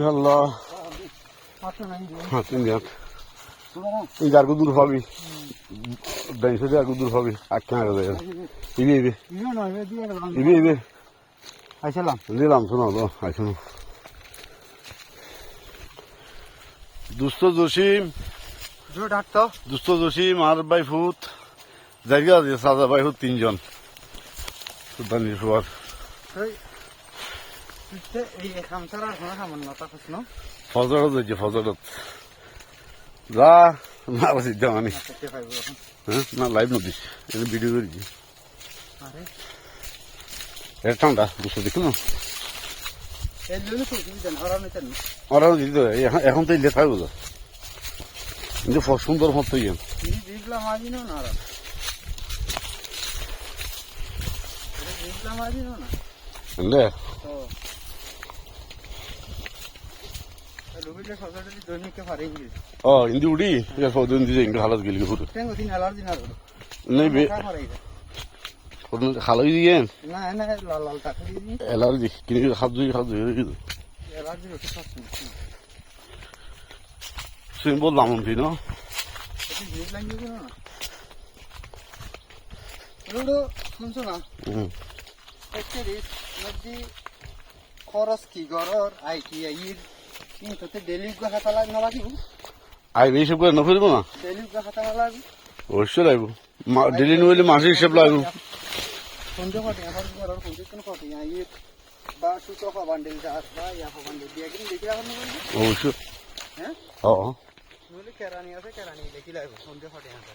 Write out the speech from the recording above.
আল্লাহ এই যার দূর হবি বেঞ্চে যার দূর হবি আচ্ছা ইবি ইবি ইবি ইবি আইসালাম দিলাম শোনো তো আইসো দুস্থ জসিম দুস্থ জসিম আর বাই ফুট জায়গা আছে সাজা বাই ফুট তিনজন সুলতানি সুয়ার ফজরত হয়েছে ফজরত যা না সিদ্ধা মানে হ্যাঁ না লাইভ নদিস ভিডিও করেছি এটা ঠান্ডা বুঝতে দেখুন ওরা দিতে এখন তো ইলে থাকবো কিন্তু সুন্দর মতো ইয়ে ও হিন্দি উড়ি সৌদিন দিছে ইংরেজি হালত গেলি পুরো নেই খালাই দিয়ে এলার্জি কিন্তু খাদ্য সিম্বল দামন ফি না শুনছো না খরচ কি ঘর ITI কিন্তু ডেলি খাতা নালাগিব আই এইসব করে নফেরব না ডেলি খাতা নালাগিব অবশ্যই লাগব ডেলি নইলে মাসের হিসেব লাগব সন্ধ্যে কটি এখন ঘরের কোন কটি বা সুতো বান্ডেল যাস বা ইয়া বান্ডেল দিয়ে গিয়ে দেখি এখন অবশ্যই হ্যাঁ ও নইলে কেরানি আছে কেরানি দেখি লাগবে সন্ধ্যে কটি আছে